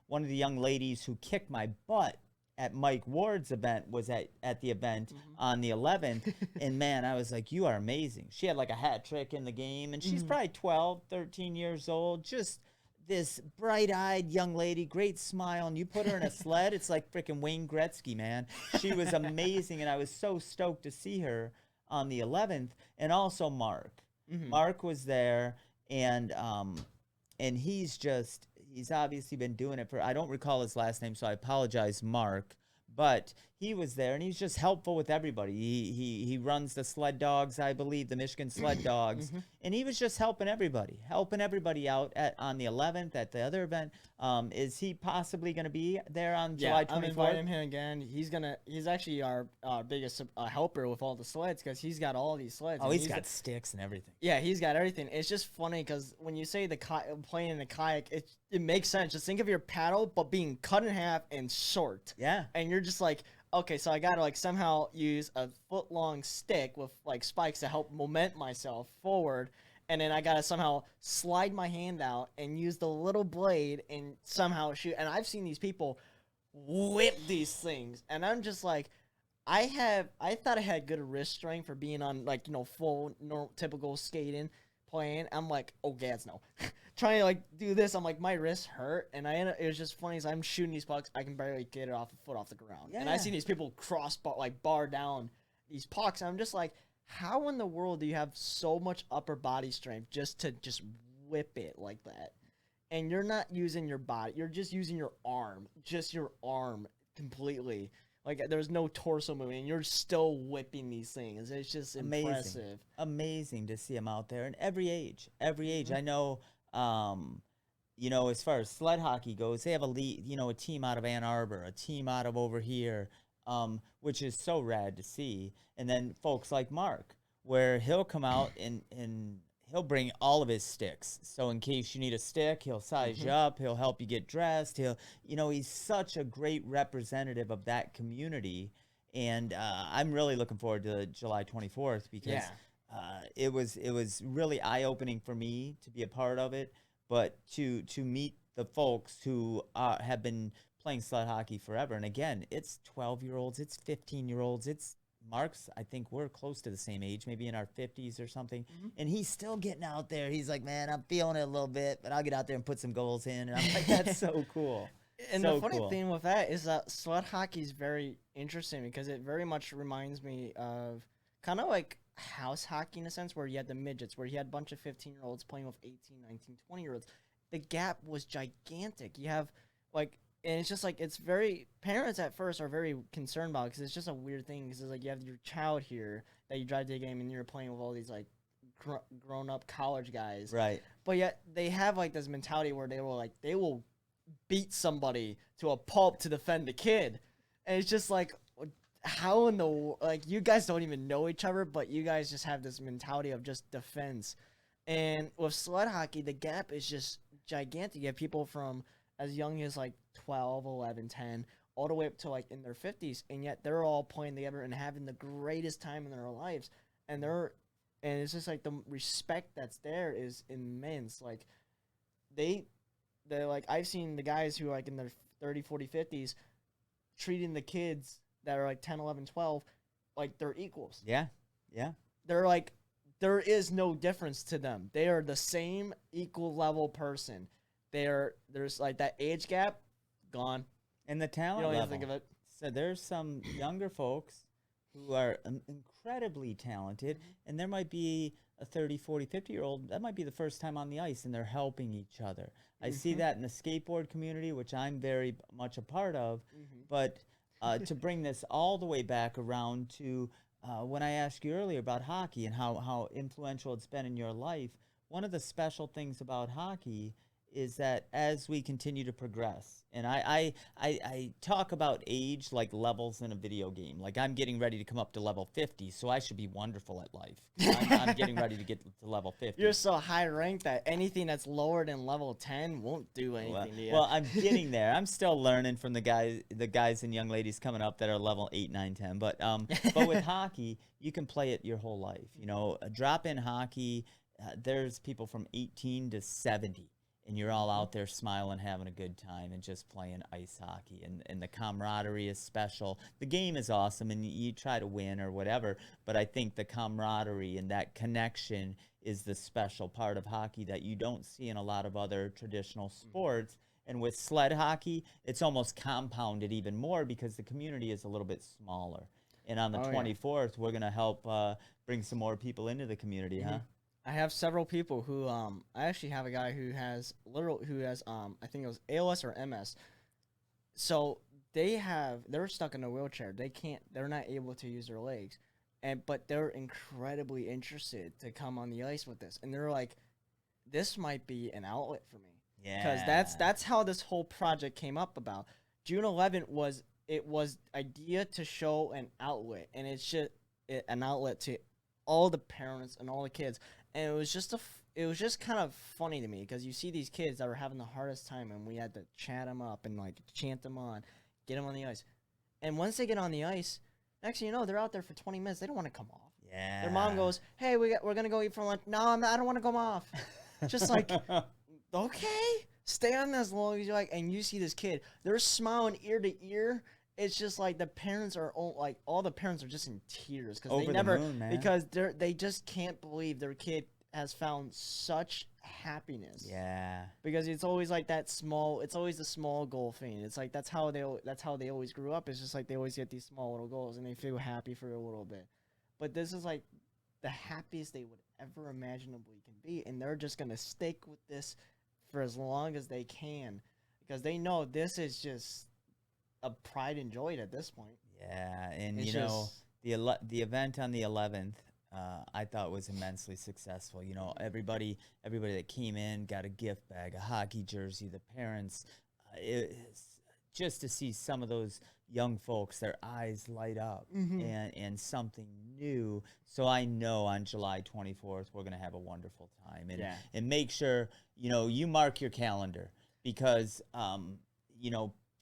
one of the young ladies who kicked my butt at Mike Ward's event was at the event on the 11th, and man, I was like, you are amazing. She had like a hat trick in the game, and she's probably 12, 13 years old, just this bright-eyed young lady, great smile, and you put her in a sled, it's like freaking Wayne Gretzky, man. She was amazing, and I was so stoked to see her on the 11th, and also Mark. Mark was there, and he's obviously been doing it for, I don't recall his last name, so I apologize, Mark, but he was there, and he's just helpful with everybody. He runs the sled dogs, I believe, the Michigan sled dogs, and he was just helping everybody out on the 11th at the other event. Is he possibly going to be there on July 24th? I'm inviting him again. He's actually our biggest helper with all the sleds because he's got all these sleds. Oh, he's got sticks and everything. Yeah, he's got everything. It's just funny because when you say playing in the kayak, it makes sense. Just think of your paddle, but being cut in half and short. Yeah. And you're just like, okay, so I gotta like somehow use a foot-long stick with like spikes to help moment myself forward, and then I gotta somehow slide my hand out and use the little blade and somehow shoot. And I've seen these people whip these things, and I'm just like, I thought I had good wrist strength for being on like full typical skating playing. I'm like, oh gads no. Trying to like do this, I'm like my wrists hurt, and it was just funny as I'm shooting these pucks, I can barely get it off the foot off the ground. Yeah. And I see these people bar down these pucks, and I'm just like, how in the world do you have so much upper body strength just to whip it like that? And you're not using your body, you're just using your arm completely. Like there's no torso moving, and you're still whipping these things. It's just impressive. Amazing to see them out there, and every age. I know. As far as sled hockey goes, they have a team out of Ann Arbor, a team out of over here, which is so rad to see. And then folks like Mark, where he'll come out and he'll bring all of his sticks. So in case you need a stick, he'll size you up, he'll help you get dressed. He's such a great representative of that community. And I'm really looking forward to July 24th because it was really eye-opening for me to be a part of it, but to meet the folks who have been playing sled hockey forever. And again, it's 12-year-olds, it's 15-year-olds, it's Mark's, I think we're close to the same age, maybe in our 50s or something, and he's still getting out there. He's like, man, I'm feeling it a little bit, but I'll get out there and put some goals in. And I'm like, that's so cool. And the funny thing with that is that sled hockey is very interesting because it very much reminds me of kind of like house hockey in a sense, where you had the midgets, where you had a bunch of 15-year-olds playing with 18, 19, 20-year-olds. The gap was gigantic. You have like, and it's just like, it's very, parents at first are very concerned about it because it's just a weird thing because it's like you have your child here that you drive to the game and you're playing with all these like grown-up college guys. Right. But yet they have like this mentality where they will beat somebody to a pulp to defend the kid. And it's just like, how in the, like, you guys don't even know each other, but you guys just have this mentality of just defense. And with sled hockey, the gap is just gigantic. You have people from as young as like 12, 11, 10, all the way up to like in their 50s, and yet they're all playing together and having the greatest time in their lives. And it's just like the respect that's there is immense. Like they're like, I've seen the guys who are like in their 30, 40, 50s treating the kids that are like 10, 11, 12 like they're equals. Yeah. Yeah. They're like, there is no difference to them. They are the same equal level person. There's like that age gap gone. And the talent You don't level. even think of it. So there's some younger folks who are incredibly talented, and there might be a 30, 40, 50-year-old, that might be the first time on the ice, and they're helping each other. I see that in the skateboard community, which I'm very much a part of, but to bring this all the way back around to when I asked you earlier about hockey and how influential it's been in your life, one of the special things about hockey is that as we continue to progress, and I talk about age like levels in a video game. Like I'm getting ready to come up to level 50, so I should be wonderful at life. I'm getting ready to get to level 50. You're so high ranked that anything that's lower than level 10 won't do anything to you. Well, I'm getting there. I'm still learning from the guys and young ladies coming up that are level 8, 9, 10. But with hockey, you can play it your whole life. A drop-in hockey, there's people from 18 to 70. And you're all out there smiling, having a good time, and just playing ice hockey. And the camaraderie is special. The game is awesome, and you try to win or whatever. But I think the camaraderie and that connection is the special part of hockey that you don't see in a lot of other traditional sports. And with sled hockey, it's almost compounded even more because the community is a little bit smaller. And on the 24th, we're going to help bring some more people into the community, huh? I have several people who I actually have a guy who has I think it was ALS or MS. So they're stuck in a wheelchair. They're not able to use their legs. But they're incredibly interested to come on the ice with this. And they're like, this might be an outlet for me. Yeah. Because that's how this whole project came up about. June 11th was idea to show an outlet, and it's just an outlet to all the parents and all the kids. And it was just kind of funny to me because you see these kids that were having the hardest time, and we had to chat them up and like chant them on, get them on the ice. And once they get on the ice, next thing you know, they're out there for 20 minutes. They don't want to come off. Yeah. Their mom goes, "Hey, we're gonna go eat for lunch." No, I don't want to come off. Just like, okay, stay on as long as you like. And you see this kid, they're smiling ear to ear. It's just like the parents are all the parents are just in tears because they just can't believe their kid has found such happiness. Yeah. Because it's always like it's always the small goal thing. It's like that's how they always grew up. It's just like they always get these small little goals and they feel happy for a little bit. But this is like the happiest they would ever imaginably can be, and they're just gonna stick with this for as long as they can because they know this is just a pride and joy at this point. Yeah, and the event on the 11th, I thought was immensely successful. You know, everybody that came in got a gift bag, a hockey jersey, the parents. Just to see some of those young folks, their eyes light up and something new. So I know on July 24th, we're going to have a wonderful time. And make sure, you mark your calendar because,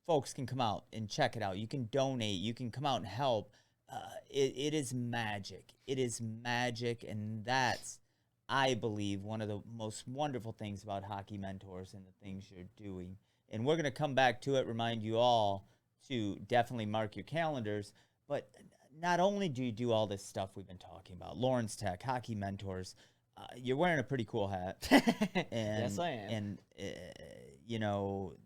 folks can come out and check it out. You can donate. You can come out and help. It is magic. It is magic, and that's, I believe, one of the most wonderful things about Hockey Mentors and the things you're doing. And we're going to come back to it, remind you all to definitely mark your calendars. But not only do you do all this stuff we've been talking about, Lawrence Tech, Hockey Mentors, you're wearing a pretty cool hat. Yes, I am. And,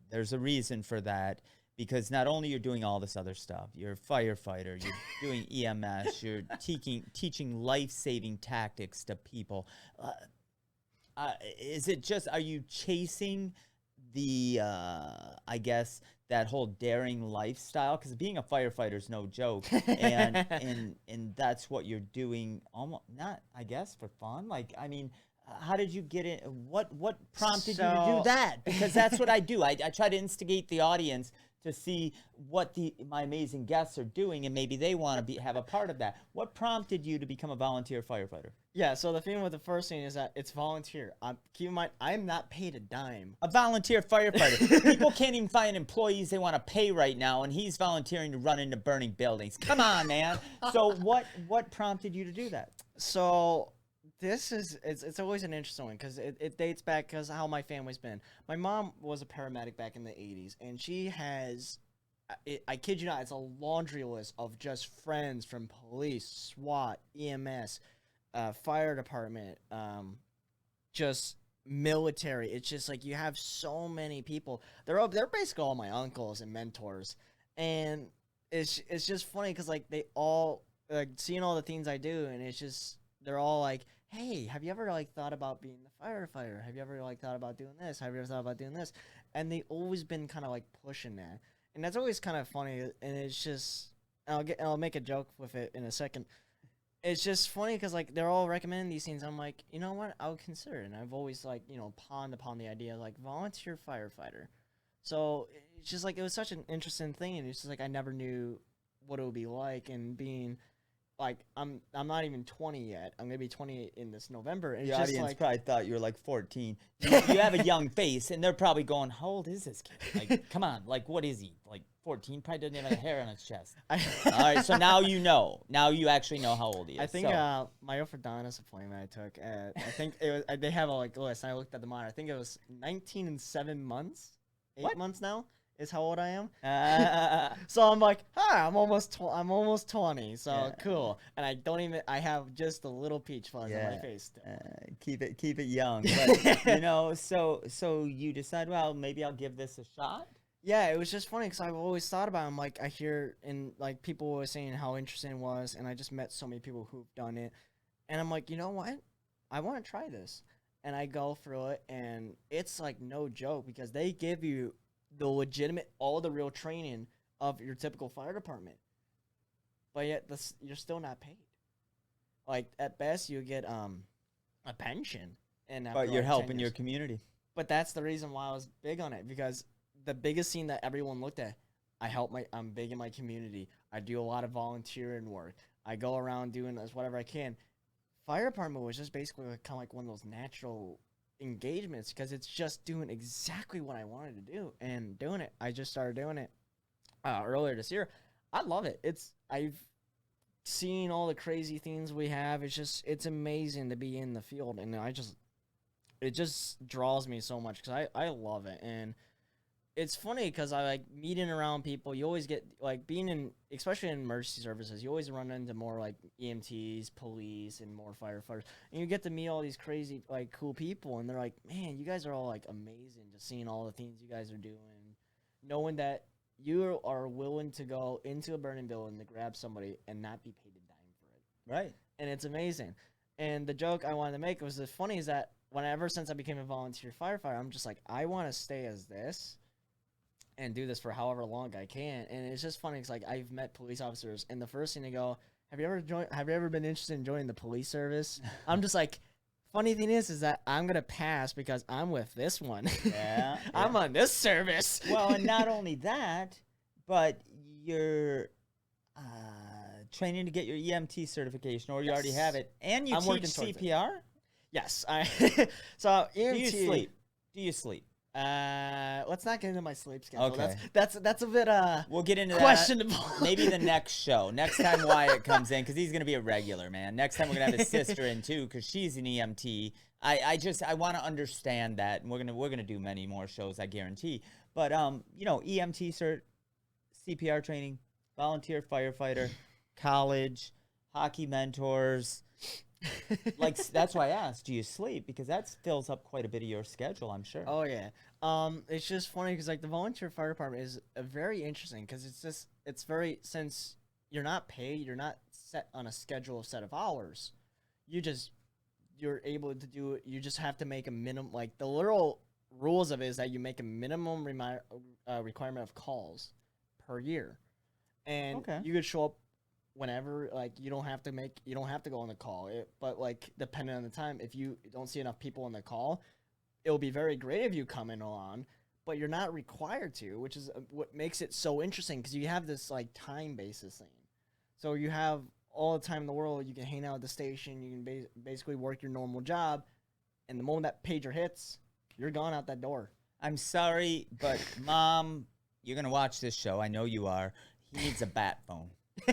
there's a reason for that. Because not only you're doing all this other stuff, you're a firefighter, you're doing EMS, you're teaching life-saving tactics to people. Are you chasing the, that whole daring lifestyle? Because being a firefighter is no joke, and that's what you're doing. Almost not, I guess, for fun. How did you get in? What prompted you to do that? Because that's what I do. I try to instigate the audience to see what my amazing guests are doing, and maybe they want to have a part of that. What prompted you to become a volunteer firefighter? Yeah, so the thing with the first thing is that it's volunteer. Keep in mind, I'm not paid a dime. A volunteer firefighter. People can't even find employees they want to pay right now, and he's volunteering to run into burning buildings. Come on, man. So what prompted you to do that? So it's always an interesting one because it dates back because how my family's been. My mom was a paramedic back in the 80s, and she has, I kid you not, it's a laundry list of just friends from police, SWAT, EMS, fire department, just military. It's just like you have so many people. They're basically all my uncles and mentors, and it's just funny because like they all seeing all the things I do, and it's just they're all like, hey, have you ever thought about being a firefighter? Have you ever thought about doing this? Have you ever thought about doing this? And they always been kind of pushing that, and that's always kind of funny. And it's just, I'll make a joke with it in a second. It's just funny because they're all recommending these things. I'm like, you know what? I'll consider it. And I've always pawned upon the idea of volunteer firefighter. So it's just it was such an interesting thing, and it's just I never knew what it would be like, and being. I'm not even 20 yet. I'm gonna be 28 in this November. And the it's audience just probably thought you were 14. You have a young face, and they're probably going, "How old is this kid? Come on, what is he? 14? Probably doesn't have a hair on his chest." All right, so now you know. Now you actually know how old he is. I think my orthodontist appointment I took. I think it was. They have a list. And I looked at the monitor. I think it was 19 and 7 months. 8 months now. Is how old I am. So I'm hi, I'm almost 20. So cool. And I have just a little peach fuzz on my face still. Keep it young. But so you decide, well, maybe I'll give this a shot. Yeah, it was just funny because I've always thought about it. I hear people were saying how interesting it was, and I just met so many people who've done it, and I'm like, you know what? I want to try this, and I go through it, and it's no joke because they give you the legitimate, all the real training of your typical fire department, but yet you're still not paid. Like at best, you get a pension, and But you're helping your community. But that's the reason why I was big on it, because the biggest thing that everyone looked at, I'm big in my community. I do a lot of volunteering work. I go around doing this whatever I can. Fire department was just basically kind of like one of those natural engagements, because it's just doing exactly what I wanted to do and doing it. I just started doing it earlier this year. I love it. I've seen all the crazy things we have. It's amazing to be in the field, and it just draws me so much because I love it. And it's funny because I like meeting around people. You always get like being in, especially in emergency services, you always run into more like EMTs, police, and more firefighters. And you get to meet all these crazy, like cool people. And they're like, man, you guys are all like amazing. Just seeing all the things you guys are doing, knowing that you are willing to go into a burning building to grab somebody and not be paid a dime for it. Right. And it's amazing. And the joke I wanted to make was, the funny is that ever since I became a volunteer firefighter, I'm just like, I want to stay as this and do this for however long I can. And it's just funny because like I've met police officers, and the first thing they go, have you ever been interested in joining the police service? I'm just like, funny thing is that I'm gonna pass because I'm with this one. Yeah. I'm on this service. Well, and not only that, but you're training to get your EMT certification, or you already have it, and you teach CPR. Yes, so EMT. Do you sleep? Do you sleep? Let's not get into my sleep schedule. Okay. That's a bit we'll get into questionable. That maybe the next show. Next time Wyatt comes in, because he's gonna be a regular, man. Next time we're gonna have his sister in too, because she's an EMT. I want to understand that, and we're gonna do many more shows, I guarantee. But EMT cert, CPR training, volunteer firefighter, college, hockey mentors. Like, that's why I asked, do you sleep? Because that fills up quite a bit of your schedule, I'm sure. Oh yeah. It's just funny because like the volunteer fire department is very interesting, because it's very, since you're not paid, you're not set on a schedule of set of hours. You're able to do it. You just have to make a minimum. Like the literal rules of it is that you make a minimum requirement of calls per year, and you could show up whenever. Like you don't have to go on the call, but like depending on the time, if you don't see enough people on the call, it will be very great if you come in on, but you're not required to, which is what makes it so interesting, because you have this like time basis thing. So you have all the time in the world, you can hang out at the station, you can basically work your normal job, and the moment that pager hits, you're gone out that door. I'm sorry, but Mom, you're gonna watch this show, I know you are. He needs a bat phone.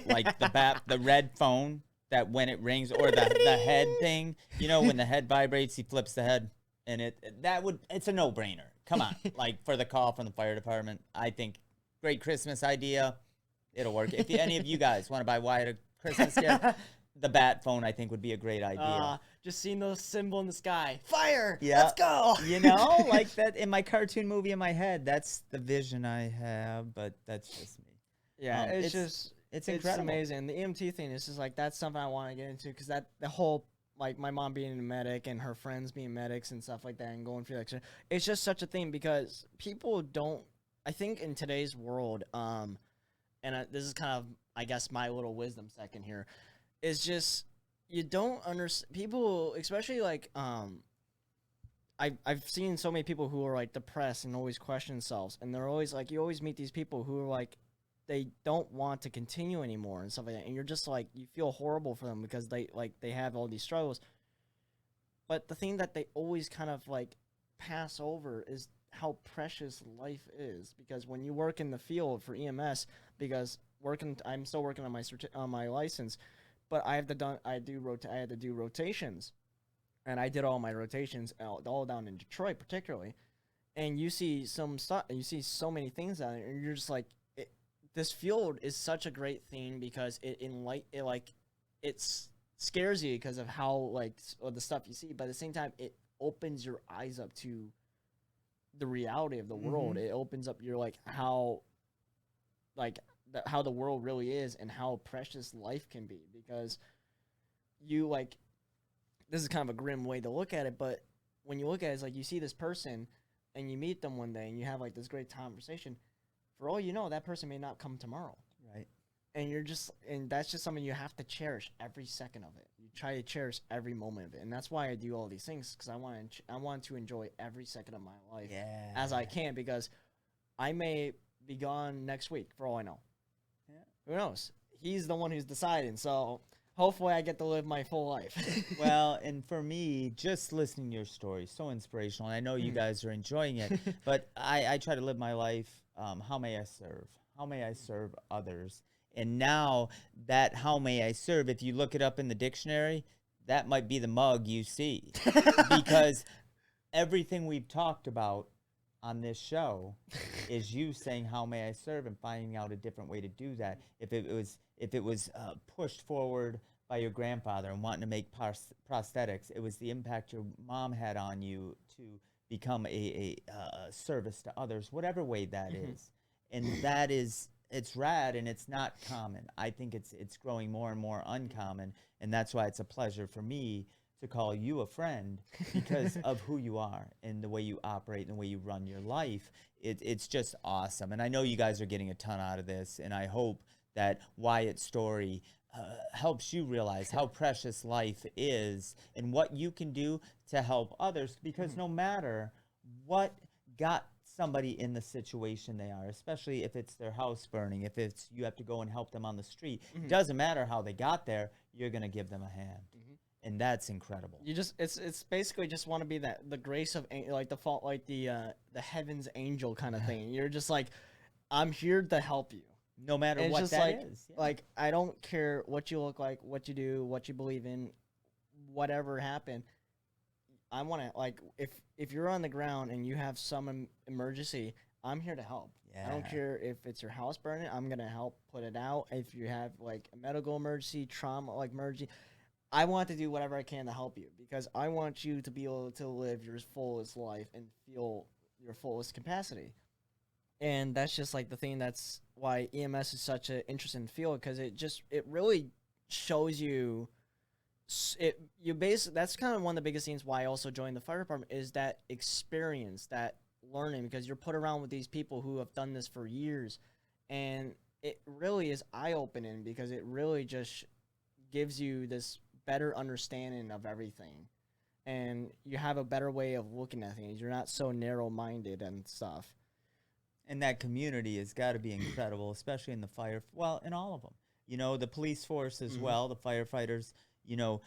Like the red phone that when it rings, or the head thing, when the head vibrates, he flips the head, and it's a no-brainer. Come on, like for the call from the fire department, I think great Christmas idea. It'll work. If any of you guys want to buy Wyatt a Christmas gift, the bat phone I think would be a great idea. Just seeing those symbol in the sky, fire. Yeah. Let's go. Like that in my cartoon movie in my head. That's the vision I have, but that's just me. Yeah, it's incredible. It's amazing. The EMT thing is just like, that's something I want to get into, because the whole, like my mom being a medic and her friends being medics and stuff like that, and going through like, it's just such a thing, because people don't, I think in today's world, this is kind of, I guess, my little wisdom second here, is just, you don't understand people, especially like, I've seen so many people who are like depressed and always question themselves, and they're always like, you always meet these people who are like, they don't want to continue anymore and stuff like that, and you're just like, you feel horrible for them because they have all these struggles. But the thing that they always kind of like pass over is how precious life is, because when you work in the field for EMS, because I'm still working on my license, but I had to do rotations, and I did all my rotations all down in Detroit particularly, and you see some stuff, you see so many things down there, and you're just like, this field is such a great thing, because it scares you because of how like the stuff you see, but at the same time it opens your eyes up to the reality of the world. It opens up your how the world really is, and how precious life can be, because you this is kind of a grim way to look at it, but when you look at it, it's like you see this person and you meet them one day and you have like this great conversation. for all you know, that person may not come tomorrow. Right. And that's just something you have to cherish every second of it. You try to cherish every moment of it, and that's why I do all these things, because I want to enjoy every second of my life as I can, because I may be gone next week for all I know. Yeah. Who knows? He's the one who's deciding, so hopefully I get to live my full life. Well, and for me, just listening to your story, so inspirational. And I know you guys are enjoying it, but I try to live my life. How may I serve? How may I serve others? And now that how may I serve, if you look it up in the dictionary, that might be the mug you see. Because everything we've talked about on this show is you saying how may I serve and finding out a different way to do that. If it was pushed forward by your grandfather and wanting to make prosthetics, it was the impact your mom had on you to become a service to others, whatever way that is. And that is, it's rad, and it's not common. I think it's growing more and more uncommon, and that's why it's a pleasure for me to call you a friend, because of who you are and the way you operate and the way you run your life. It's just awesome. And I know you guys are getting a ton out of this, and I hope that Wyatt's story helps you realize how precious life is and what you can do to help others, because no matter what got somebody in the situation they are, especially if it's their house burning, if it's you have to go and help them on the street, doesn't matter how they got there, you're going to give them a hand. And that's incredible. You just it's basically just want to be the grace of like the heavens angel kind of thing. You're just like, I'm here to help you, no matter and what just that like, is. Yeah. Like, I don't care what you look like, what you do, what you believe in, whatever happened. I want to, like, if you're on the ground and you have some emergency, I'm here to help. Yeah. I don't care if it's your house burning. I'm gonna help put it out. If you have like a medical emergency, trauma like emergency, I want to do whatever I can to help you, because I want you to be able to live your fullest life and feel your fullest capacity. And that's just like the thing. That's why EMS is such an interesting field, because it really shows you. That's kind of one of the biggest things why I also joined the fire department, is that experience, that learning, because you're put around with these people who have done this for years, and it really is eye-opening, because it really just gives you this better understanding of everything, and you have a better way of looking at things. You're not so narrow-minded and stuff. And that community has got to be incredible, especially in the fire. Well, in all of them, you know, the police force as well, the firefighters. You know,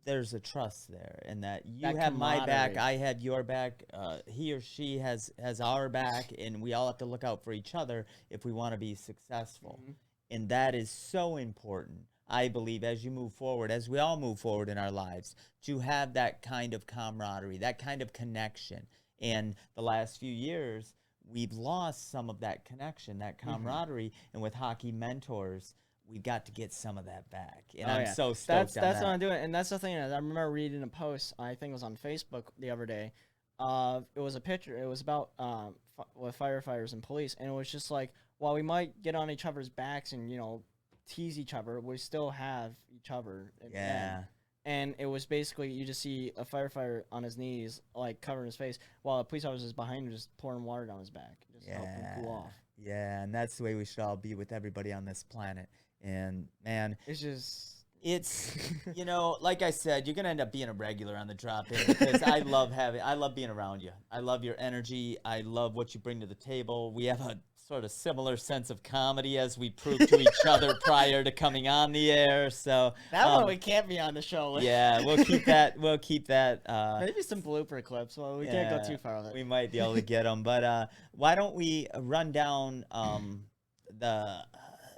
there's a trust there, and that you have my back, I have your back. He or she has our back, and we all have to look out for each other if we want to be successful. And that is so important, I believe, as you move forward, as we all move forward in our lives, to have that kind of camaraderie, that kind of connection. And the last few years, we've lost some of that connection, that camaraderie, and with Hockey Mentors, we got to get some of that back, and I'm so stoked. That's what I'm doing, and that's the thing. I remember reading a post, I think it was on Facebook the other day. It was a picture. It was about with firefighters and police, and it was just like, while we might get on each other's backs and tease each other, we still have each other. And it was basically, you just see a firefighter on his knees, like covering his face, while a police officer is behind him, just pouring water down his back, just helping him cool off. Yeah, and that's the way we should all be with everybody on this planet. And man, it's like I said, you're gonna end up being a regular on the drop-in, because I love being around you. I love your energy. I love what you bring to the table. We have a sort of similar sense of comedy, as we proved to each other prior to coming on the air. So that one we can't be on the show. Yeah, we'll keep that. Maybe some blooper clips. Well, we can't go too far with it. We might be able to get them, but why don't we run down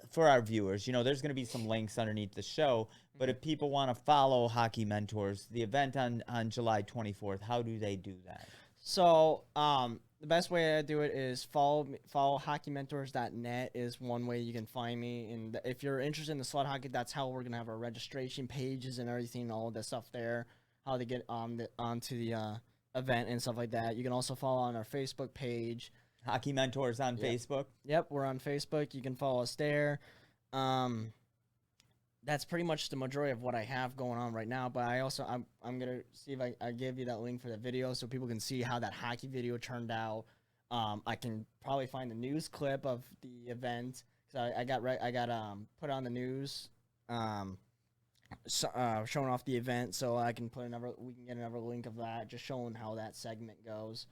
for our viewers? There's going to be some links underneath the show, but if people want to follow Hockey Mentors, the event on July 24th, how do they do that? So the best way to do it is follow hockeymentors.net is one way you can find me. And if you're interested in the sled hockey, that's how we're going to have our registration pages and everything, all that stuff there, how to get onto the event and stuff like that. You can also follow on our Facebook page. Hockey Mentors on Facebook? Yep, we're on Facebook. You can follow us there. That's pretty much the majority of what I have going on right now. But I'm gonna see if I give you that link for the video, so people can see how that hockey video turned out. I can probably find the news clip of the event. So I got put on the news, showing off the event. So we can get another link of that, just showing how that segment goes.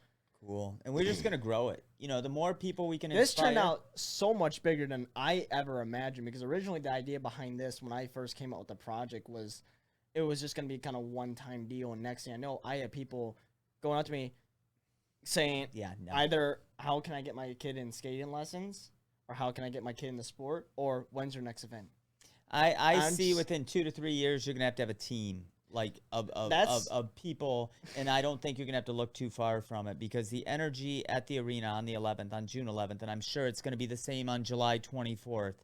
Cool. And we're just going to grow it. You know, the more people we can This inspire. turned out so much bigger than I ever imagined, because originally the idea behind this, when I first came out with the project, was it was just going to be kind of one-time deal. And next thing I know, I had people going up to me saying, either how can I get my kid in skating lessons, or how can I get my kid in the sport, or when's your next event? I see within 2 to 3 years, you're going to have a team. Like of people, and I don't think you're gonna have to look too far from it, because the energy at the arena on June 11th, and I'm sure it's gonna be the same on July 24th.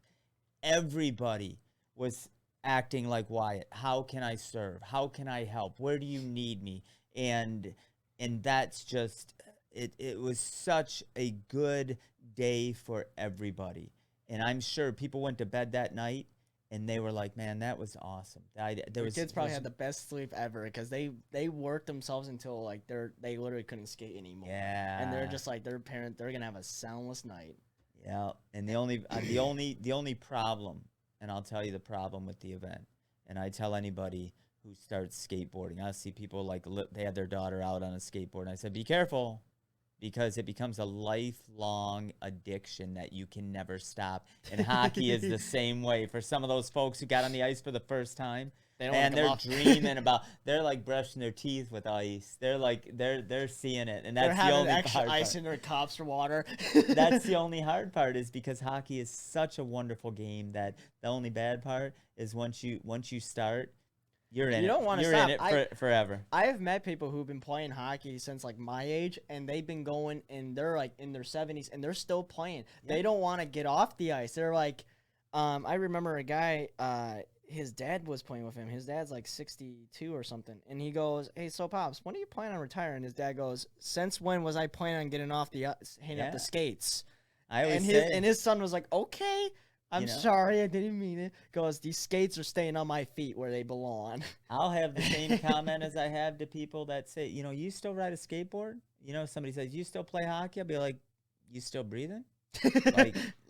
Everybody was acting like Wyatt. How can I serve? How can I help? Where do you need me? And that's just it. It was such a good day for everybody, and I'm sure people went to bed that night. And they were like, "Man, that was awesome." The kids probably had the best sleep ever, because they worked themselves until like they literally couldn't skate anymore. Yeah, and they're just like they're gonna have a soundless night. Yeah, and the only problem, and I'll tell you the problem with the event, and I tell anybody who starts skateboarding, I see people like they had their daughter out on a skateboard, and I said, "Be careful." Because it becomes a lifelong addiction that you can never stop. And hockey is the same way. For some of those folks who got on the ice for the first time, and they're dreaming about, they're like brushing their teeth with ice. They're like, they're seeing it. And that's the only extra hard ice part. in their cups for water. That's the only hard part, is because hockey is such a wonderful game that the only bad part is once you start, you're in it. You don't want to stop. You're in it forever. I have met people who've been playing hockey since like my age, and they've been going, and they're like in their 70s, and they're still playing. Yeah. They don't want to get off the ice. They're like, I remember a guy, his dad was playing with him. His dad's like 62 or something, and he goes, "Hey, so Pops, when are you planning on retiring?" His dad goes, "Since when was I planning on getting off the ice, hanging up the skates?" And his son was like, "Okay. I'm sorry, I didn't mean it." Goes, "These skates are staying on my feet where they belong." I'll have the same comment as I have to people that say, "You still ride a skateboard?" Somebody says, "You still play hockey?" I'll be like, "You still breathing?"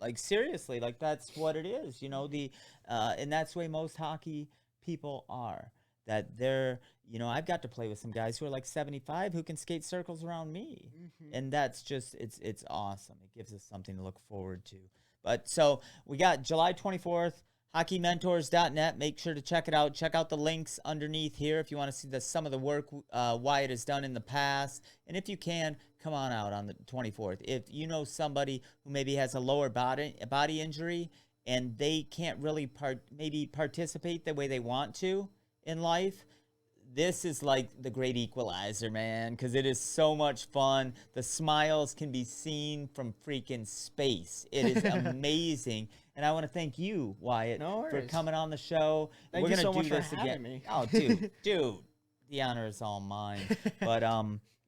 like seriously, like that's what it is. And that's the way most hockey people are. That they're, I've got to play with some guys who are like 75 who can skate circles around me, and that's just it's awesome. It gives us something to look forward to. But so we got July 24th, hockeymentors.net. Make sure to check it out. Check out the links underneath here if you want to see some of the work Wyatt has done in the past. And if you can, come on out on the 24th. If you know somebody who maybe has a lower body injury and they can't really participate the way they want to in life, this is like the great equalizer, man, because it is so much fun. The smiles can be seen from freaking space. It is amazing. And I want to thank you, Wyatt, for coming on the show. Thank you so much for having me. Oh, dude, the honor is all mine. But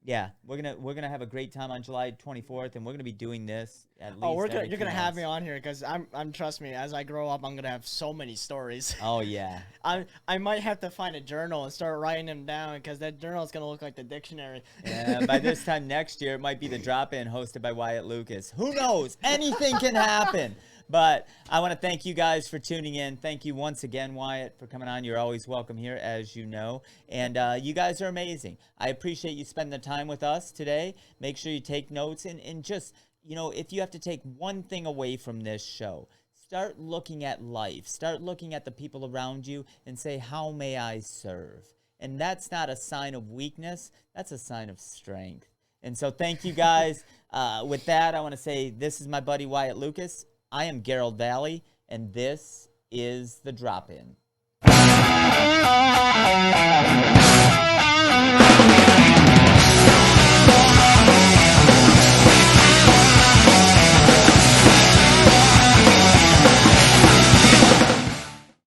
yeah, we're gonna have a great time on July 24th, and we're gonna be doing this at least. You're gonna have me on here, because I'm trust me, as I grow up, I'm gonna have so many stories. Oh yeah. I might have to find a journal and start writing them down, because that journal is gonna look like the dictionary. Yeah, by this time next year, it might be the drop-in hosted by Wyatt Lucas. Who knows? Anything can happen. But I want to thank you guys for tuning in. Thank you once again, Wyatt, for coming on. You're always welcome here, as you know. And you guys are amazing. I appreciate you spending the time with us today. Make sure you take notes. And just, if you have to take one thing away from this show, start looking at life. Start looking at the people around you and say, how may I serve? And that's not a sign of weakness. That's a sign of strength. And so thank you, guys. With that, I want to say this is my buddy Wyatt Lucas. I am Garold, Vallie, and this is The Drop-In.